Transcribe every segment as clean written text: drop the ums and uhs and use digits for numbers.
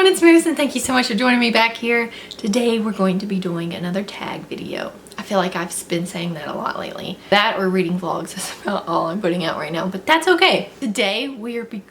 everyone, it's Moose and thank you so much for joining me back here. Today we're going to be doing another tag video. I feel like I've been saying that a lot lately. That or reading vlogs is about all I'm putting out right now, but that's okay. Today we're going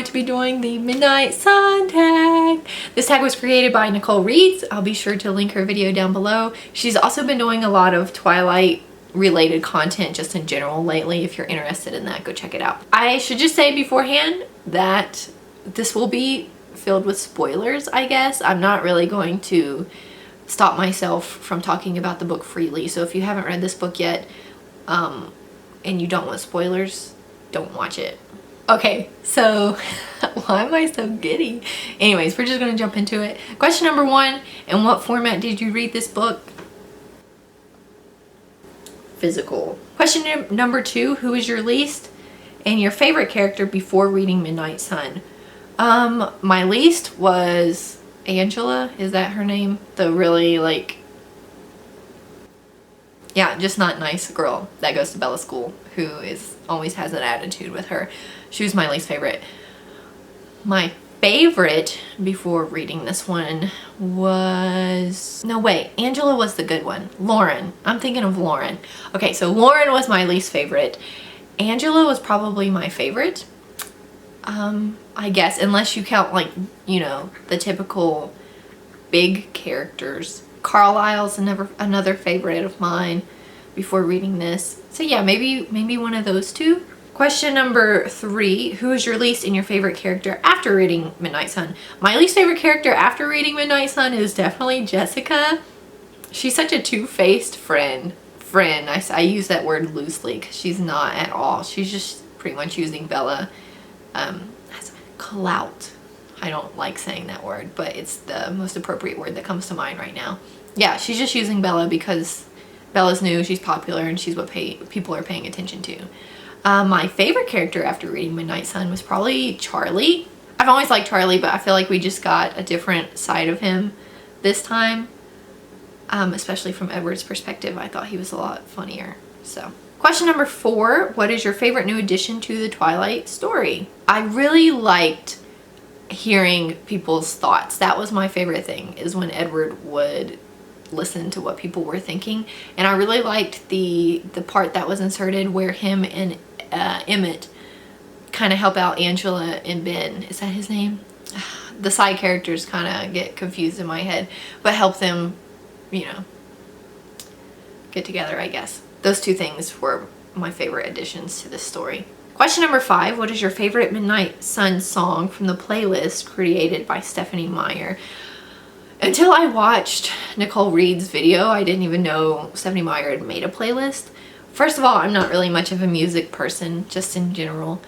to be doing the Midnight Sun tag. This tag was created by Nicole Reeds. I'll be sure to link her video down below. She's also been doing a lot of Twilight related content just in general lately. If you're interested in that, go check it out. I should just say beforehand that this will be filled with spoilers, I guess. I'm not really going to stop myself from talking about the book freely. So if you haven't read this book yet and you don't want spoilers, don't watch it. Okay, so why am I so giddy? Anyways, we're just gonna jump into it. Question number 1, in what format did you read this book? Physical. Question number 2, who is your least and your favorite character before reading Midnight Sun? My least was Angela, is that her name? The really yeah, just not nice girl that goes to Bella school who always has an attitude with her. She was my least favorite. My favorite before reading this one was... No, wait. Angela was the good one. Lauren. I'm thinking of Lauren. Okay, so Lauren was my least favorite. Angela was probably my favorite. I guess, unless you count, you know, the typical big characters. Carlisle's another favorite of mine before reading this. So yeah, maybe one of those two. Question number 3, who is your least and your favorite character after reading Midnight Sun? My least favorite character after reading Midnight Sun is definitely Jessica. She's such a two-faced friend. I use that word loosely because she's not at all. She's just pretty much using Bella as clout. I don't like saying that word, but it's the most appropriate word that comes to mind right now. Yeah, she's just using Bella because Bella's new, she's popular, and she's what people are paying attention to. My favorite character after reading Midnight Sun was probably Charlie. I've always liked Charlie, but I feel like we just got a different side of him this time. Especially from Edward's perspective, I thought he was a lot funnier. So, question number 4, what is your favorite new addition to the Twilight story? I really liked hearing people's thoughts. That was my favorite thing, is when Edward would listen to what people were thinking. And I really liked the part that was inserted where him and Emmett kind of help out Angela and Ben. Is that his name? The side characters kind of get confused in my head, but help them, you know, get together, I guess. Those two things were my favorite additions to this story. Question number 5, what is your favorite Midnight Sun song from the playlist created by Stephanie Meyer? Until I watched Nicole Reed's video, I didn't even know Stephanie Meyer had made a playlist. First of all, I'm not really much of a music person, just in general,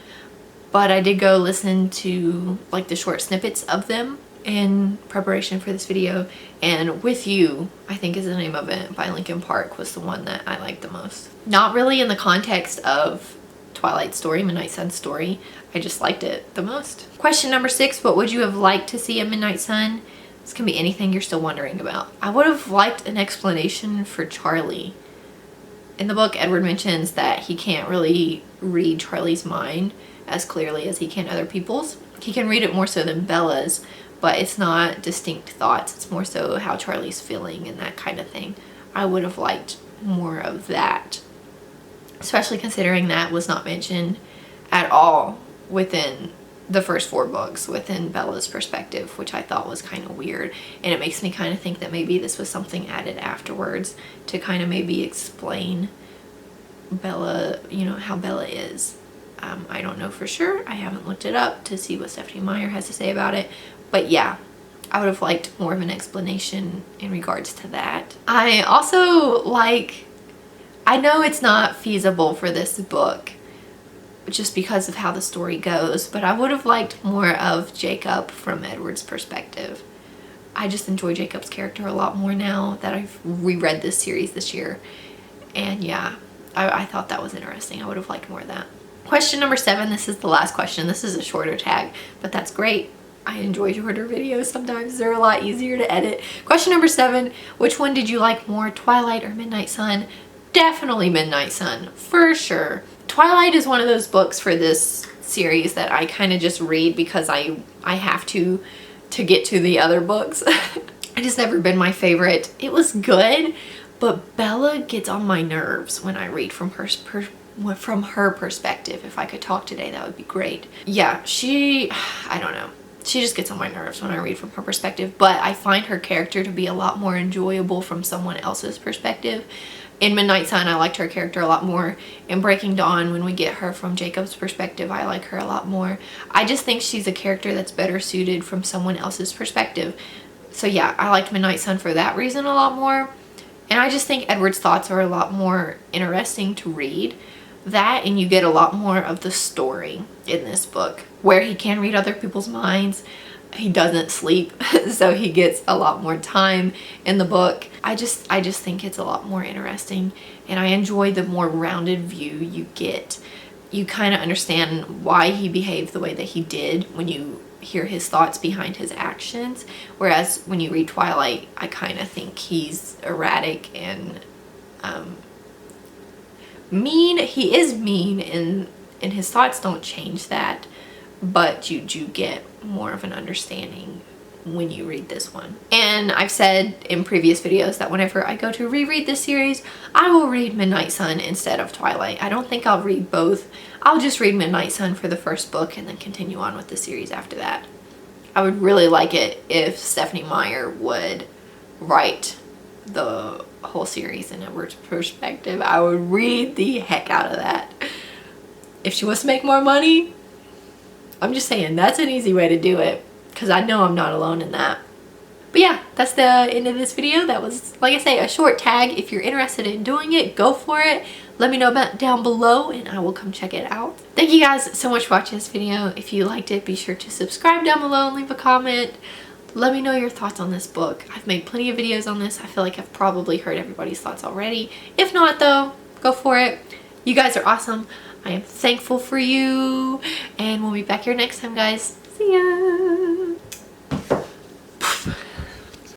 but I did go listen to the short snippets of them in preparation for this video, and With You, I think is the name of it, by Linkin Park, was the one that I liked the most. Not really in the context of Twilight story, Midnight Sun story, I just liked it the most. Question number 6, what would you have liked to see in Midnight Sun? This can be anything you're still wondering about. I would have liked an explanation for Charlie. In the book, Edward mentions that he can't really read Charlie's mind as clearly as he can other people's. He can read it more so than Bella's, but it's not distinct thoughts. It's more so how Charlie's feeling and that kind of thing. I would have liked more of that, especially considering that was not mentioned at all within the first 4 books, within Bella's perspective, which I thought was kind of weird. And it makes me kind of think that maybe this was something added afterwards to kind of maybe explain Bella, you know, how Bella is. I don't know for sure. I haven't looked it up to see what Stephanie Meyer has to say about it. But yeah, I would have liked more of an explanation in regards to that. I also I know it's not feasible for this book just because of how the story goes, but I would have liked more of Jacob from Edward's perspective. I just enjoy Jacob's character a lot more now that I've reread this series this year. And yeah, I thought that was interesting. I would have liked more of that. Question number 7, this is the last question. This is a shorter tag, but that's great. I enjoy shorter videos sometimes. They're a lot easier to edit. Question number 7, which one did you like more, Twilight or Midnight Sun? Definitely Midnight Sun, for sure. Twilight is one of those books for this series that I kind of just read because I have to get to the other books. It has never been my favorite. It was good, but Bella gets on my nerves when I read from her perspective. If I could talk today, that would be great. Yeah, I don't know. She just gets on my nerves when I read from her perspective, but I find her character to be a lot more enjoyable from someone else's perspective. In Midnight Sun, I liked her character a lot more. In Breaking Dawn, when we get her from Jacob's perspective, I like her a lot more. I just think she's a character that's better suited from someone else's perspective. So yeah, I liked Midnight Sun for that reason a lot more. And I just think Edward's thoughts are a lot more interesting to read. That, and you get a lot more of the story in this book, where he can read other people's minds. He doesn't sleep, so he gets a lot more time in the book. I just think it's a lot more interesting, and I enjoy the more rounded view you get. You kind of understand why he behaved the way that he did when you hear his thoughts behind his actions, whereas when you read Twilight, I kind of think he's erratic and mean. He is mean, and his thoughts don't change that, but you do get more of an understanding when you read this one. And I've said in previous videos that whenever I go to reread this series, I will read Midnight Sun instead of Twilight. I don't think I'll read both. I'll just read Midnight Sun for the first book and then continue on with the series after that. I would really like it if Stephanie Meyer would write the whole series in Edward's perspective. I would read the heck out of that. If she wants to make more money, I'm just saying that's an easy way to do it, because I know I'm not alone in that. But yeah, that's the end of this video. That was, like I say, a short tag. If you're interested in doing it, go for it. Let me know about down below and I will come check it out. Thank you guys so much for watching this video. If you liked it, be sure to subscribe down below and leave a comment. Let me know your thoughts on this book. I've made plenty of videos on this. I feel like I've probably heard everybody's thoughts already. If not though, go for it. You guys are awesome. I am thankful for you. And we'll be back here next time, guys. See ya.